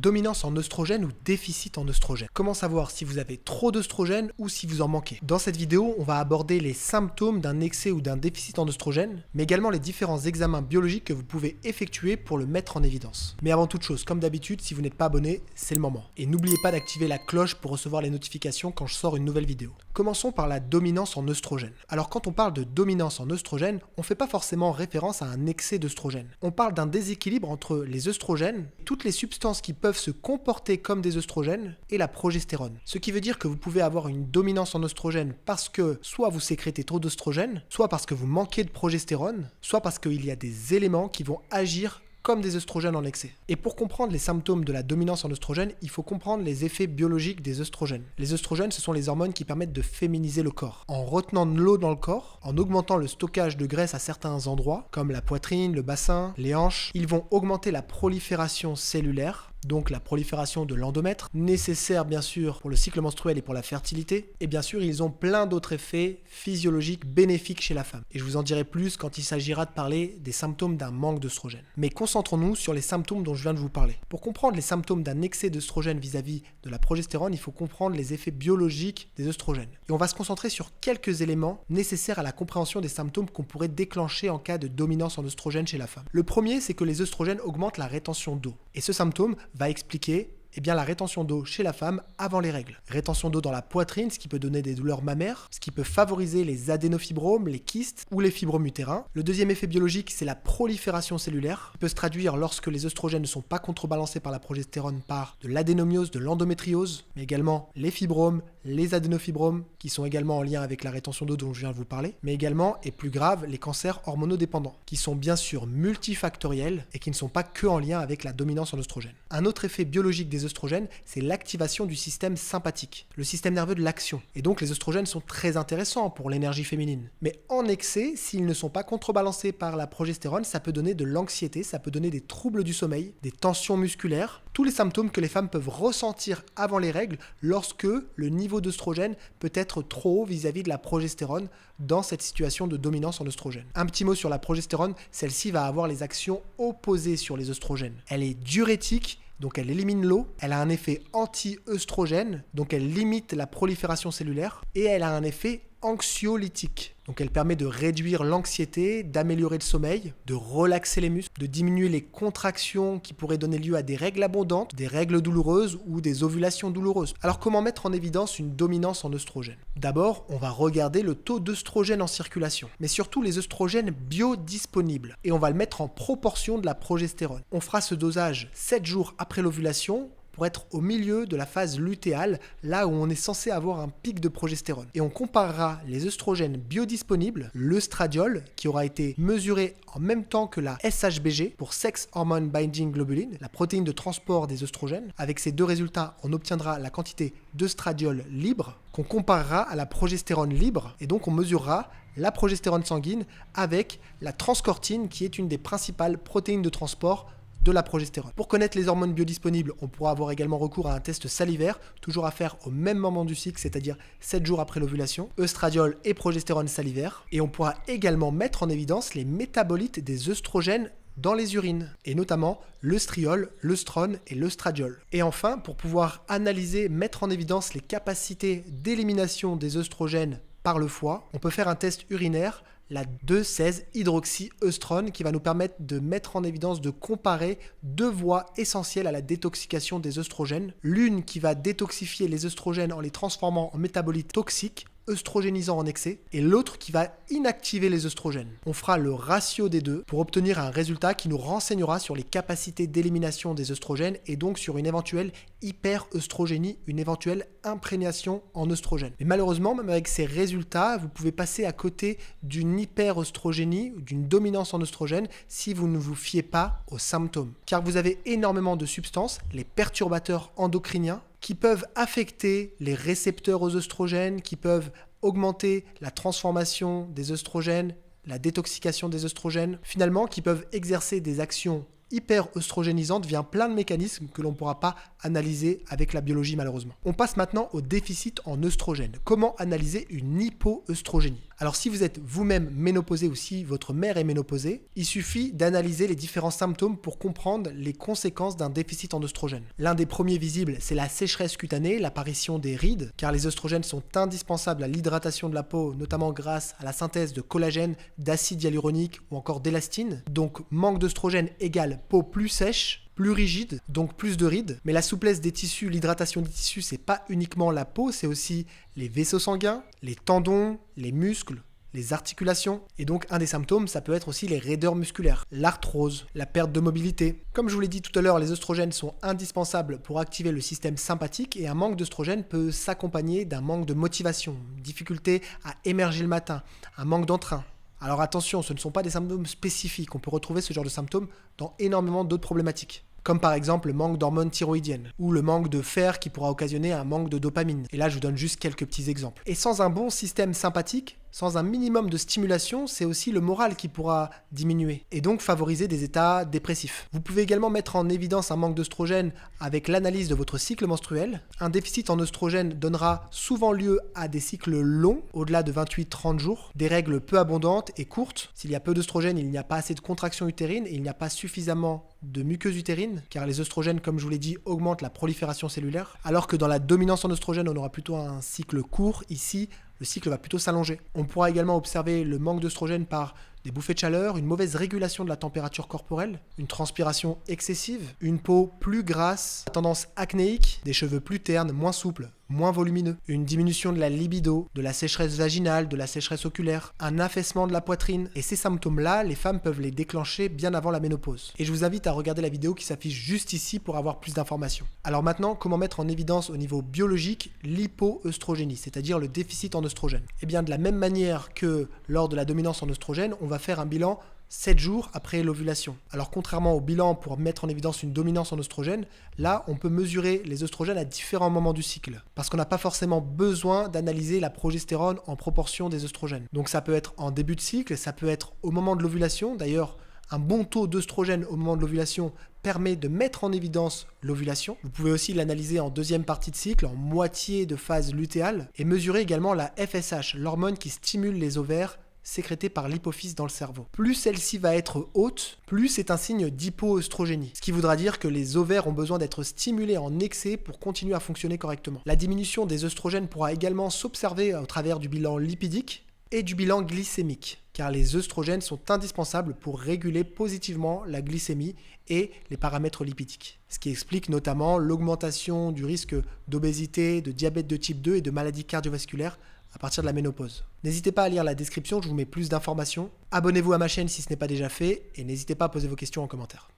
Dominance en œstrogène ou déficit en œstrogène. Comment savoir si vous avez trop d'œstrogène ou si vous en manquez? Dans cette vidéo, on va aborder les symptômes d'un excès ou d'un déficit en œstrogène, mais également les différents examens biologiques que vous pouvez effectuer pour le mettre en évidence. Mais avant toute chose, comme d'habitude, si vous n'êtes pas abonné, c'est le moment. Et n'oubliez pas d'activer la cloche pour recevoir les notifications quand je sors une nouvelle vidéo. Commençons par la dominance en œstrogène. Alors quand on parle de dominance en œstrogène, on ne fait pas forcément référence à un excès d'œstrogène. On parle d'un déséquilibre entre les œstrogènes, toutes les substances qui peuvent se comporter comme des œstrogènes, et la progestérone. Ce qui veut dire que vous pouvez avoir une dominance en œstrogène parce que soit vous sécrétez trop d'œstrogène, soit parce que vous manquez de progestérone, soit parce qu'il y a des éléments qui vont agir comme des œstrogènes en excès. Et pour comprendre les symptômes de la dominance en œstrogène, il faut comprendre les effets biologiques des œstrogènes. Les œstrogènes, ce sont les hormones qui permettent de féminiser le corps. En retenant de l'eau dans le corps, en augmentant le stockage de graisse à certains endroits, comme la poitrine, le bassin, les hanches, ils vont augmenter la prolifération cellulaire, donc la prolifération de l'endomètre, nécessaire bien sûr pour le cycle menstruel et pour la fertilité. Et bien sûr, ils ont plein d'autres effets physiologiques bénéfiques chez la femme. Et je vous en dirai plus quand il s'agira de parler des symptômes d'un manque d'œstrogène. Mais concentrons-nous sur les symptômes dont je viens de vous parler. Pour comprendre les symptômes d'un excès d'œstrogène vis-à-vis de la progestérone, il faut comprendre les effets biologiques des œstrogènes. Et on va se concentrer sur quelques éléments nécessaires à la compréhension des symptômes qu'on pourrait déclencher en cas de dominance en œstrogène chez la femme. Le premier, c'est que les œstrogènes augmentent la rétention d'eau. Et ce symptôme va expliquer la rétention d'eau chez la femme avant les règles. Rétention d'eau dans la poitrine, ce qui peut donner des douleurs mammaires, ce qui peut favoriser les adénofibromes, les kystes ou les fibromes utérins. Le deuxième effet biologique, c'est la prolifération cellulaire, qui peut se traduire lorsque les œstrogènes ne sont pas contrebalancés par la progestérone par de l'adénomiose, de l'endométriose, mais également les fibromes, les adénofibromes, qui sont également en lien avec la rétention d'eau dont je viens de vous parler, mais également, et plus grave, les cancers hormonodépendants, qui sont bien sûr multifactoriels et qui ne sont pas que en lien avec la dominance en œstrogène. Un autre effet biologique des œstrogènes, c'est l'activation du système sympathique, le système nerveux de l'action. Et donc les œstrogènes sont très intéressants pour l'énergie féminine. Mais en excès, s'ils ne sont pas contrebalancés par la progestérone, ça peut donner de l'anxiété, ça peut donner des troubles du sommeil, des tensions musculaires, tous les symptômes que les femmes peuvent ressentir avant les règles lorsque le niveau d'œstrogène peut être trop haut vis-à-vis de la progestérone dans cette situation de dominance en œstrogène. Un petit mot sur la progestérone, celle-ci va avoir les actions opposées sur les œstrogènes. Elle est diurétique, donc elle élimine l'eau, elle a un effet anti-œstrogène, donc elle limite la prolifération cellulaire, et elle a un effet anxiolytique. Donc elle permet de réduire l'anxiété, d'améliorer le sommeil, de relaxer les muscles, de diminuer les contractions qui pourraient donner lieu à des règles abondantes, des règles douloureuses ou des ovulations douloureuses. Alors comment mettre en évidence une dominance en œstrogène? D'abord, on va regarder le taux d'œstrogène en circulation, mais surtout les œstrogènes biodisponibles. Et on va le mettre en proportion de la progestérone. On fera ce dosage 7 jours après l'ovulation, pour être au milieu de la phase lutéale, là où on est censé avoir un pic de progestérone. Et on comparera les œstrogènes biodisponibles, l'œstradiol, qui aura été mesuré en même temps que la SHBG, pour Sex Hormone Binding Globulin, la protéine de transport des œstrogènes. Avec ces deux résultats, on obtiendra la quantité d'œstradiol libre, qu'on comparera à la progestérone libre, et donc on mesurera la progestérone sanguine avec la transcortine, qui est une des principales protéines de transport de la progestérone. Pour connaître les hormones biodisponibles, on pourra avoir également recours à un test salivaire, toujours à faire au même moment du cycle, c'est-à-dire 7 jours après l'ovulation, œstradiol et progestérone salivaire. Et on pourra également mettre en évidence les métabolites des œstrogènes dans les urines, et notamment l'œstriol, l'œstrone et l'œstradiol. Et enfin, pour pouvoir analyser, mettre en évidence les capacités d'élimination des œstrogènes par le foie, on peut faire un test urinaire, la 2,16-hydroxyœstrone, qui va nous permettre de mettre en évidence, de comparer deux voies essentielles à la détoxication des œstrogènes. L'une qui va détoxifier les œstrogènes en les transformant en métabolites toxiques, œstrogénisants en excès, et l'autre qui va inactiver les œstrogènes. On fera le ratio des deux pour obtenir un résultat qui nous renseignera sur les capacités d'élimination des œstrogènes et donc sur une éventuelle hyperœstrogénie, une éventuelle imprégnation en œstrogènes. Mais malheureusement, même avec ces résultats, vous pouvez passer à côté d'une hyperœstrogénie ou d'une dominance en œstrogènes si vous ne vous fiez pas aux symptômes. Car vous avez énormément de substances, les perturbateurs endocriniens, qui peuvent affecter les récepteurs aux œstrogènes, qui peuvent augmenter la transformation des œstrogènes, la détoxication des œstrogènes, finalement qui peuvent exercer des actions hyper œstrogénisante via plein de mécanismes que l'on ne pourra pas analyser avec la biologie malheureusement. On passe maintenant au déficit en œstrogène. Comment analyser une hypoœstrogénie? Alors si vous êtes vous-même ménopausé ou si votre mère est ménopausée, il suffit d'analyser les différents symptômes pour comprendre les conséquences d'un déficit en œstrogène. L'un des premiers visibles, c'est la sécheresse cutanée, l'apparition des rides, car les œstrogènes sont indispensables à l'hydratation de la peau, notamment grâce à la synthèse de collagène, d'acide hyaluronique ou encore d'élastine. Donc manque d'œstrogène égale peau plus sèche, plus rigide, donc plus de rides. Mais la souplesse des tissus, l'hydratation des tissus, c'est pas uniquement la peau, c'est aussi les vaisseaux sanguins, les tendons, les muscles, les articulations. Et donc un des symptômes, ça peut être aussi les raideurs musculaires, l'arthrose, la perte de mobilité. Comme je vous l'ai dit tout à l'heure, les œstrogènes sont indispensables pour activer le système sympathique et un manque d'œstrogène peut s'accompagner d'un manque de motivation, difficulté à émerger le matin, un manque d'entrain. Alors attention, ce ne sont pas des symptômes spécifiques, on peut retrouver ce genre de symptômes dans énormément d'autres problématiques. Comme par exemple le manque d'hormones thyroïdiennes, ou le manque de fer qui pourra occasionner un manque de dopamine. Et là, je vous donne juste quelques petits exemples. Et sans un bon système sympathique, sans un minimum de stimulation, c'est aussi le moral qui pourra diminuer, et donc favoriser des états dépressifs. Vous pouvez également mettre en évidence un manque d'œstrogène avec l'analyse de votre cycle menstruel. Un déficit en œstrogène donnera souvent lieu à des cycles longs, au-delà de 28-30 jours, des règles peu abondantes et courtes. S'il y a peu d'œstrogène, il n'y a pas assez de contraction utérine et il n'y a pas suffisamment de muqueuse utérine, car les œstrogènes, comme je vous l'ai dit, augmentent la prolifération cellulaire, alors que dans la dominance en œstrogène, on aura plutôt un cycle court. Ici, le cycle va plutôt s'allonger. On pourra également observer le manque d'œstrogène par des bouffées de chaleur, une mauvaise régulation de la température corporelle, une transpiration excessive, une peau plus grasse, tendance acnéique, des cheveux plus ternes, moins souples, moins volumineux, une diminution de la libido, de la sécheresse vaginale, de la sécheresse oculaire, un affaissement de la poitrine. Et ces symptômes-là, les femmes peuvent les déclencher bien avant la ménopause. Et je vous invite à regarder la vidéo qui s'affiche juste ici pour avoir plus d'informations. Alors maintenant, comment mettre en évidence au niveau biologique l'hypoœstrogénie, c'est-à-dire le déficit en œstrogène? Eh bien, de la même manière que lors de la dominance en œstrogène, on va faire un bilan 7 jours après l'ovulation. Alors contrairement au bilan pour mettre en évidence une dominance en œstrogène, là on peut mesurer les œstrogènes à différents moments du cycle, parce qu'on n'a pas forcément besoin d'analyser la progestérone en proportion des œstrogènes. Donc ça peut être en début de cycle, ça peut être au moment de l'ovulation. D'ailleurs, un bon taux d'œstrogène au moment de l'ovulation permet de mettre en évidence l'ovulation. Vous pouvez aussi l'analyser en deuxième partie de cycle, en moitié de phase lutéale, et mesurer également la FSH, l'hormone qui stimule les ovaires, sécrétée par l'hypophyse dans le cerveau. Plus celle-ci va être haute, plus c'est un signe d'hypoœstrogénie. Ce qui voudra dire que les ovaires ont besoin d'être stimulés en excès pour continuer à fonctionner correctement. La diminution des œstrogènes pourra également s'observer au travers du bilan lipidique et du bilan glycémique, car les œstrogènes sont indispensables pour réguler positivement la glycémie et les paramètres lipidiques. Ce qui explique notamment l'augmentation du risque d'obésité, de diabète de type 2 et de maladies cardiovasculaires à partir de la ménopause. N'hésitez pas à lire la description, je vous mets plus d'informations. Abonnez-vous à ma chaîne si ce n'est pas déjà fait et n'hésitez pas à poser vos questions en commentaire.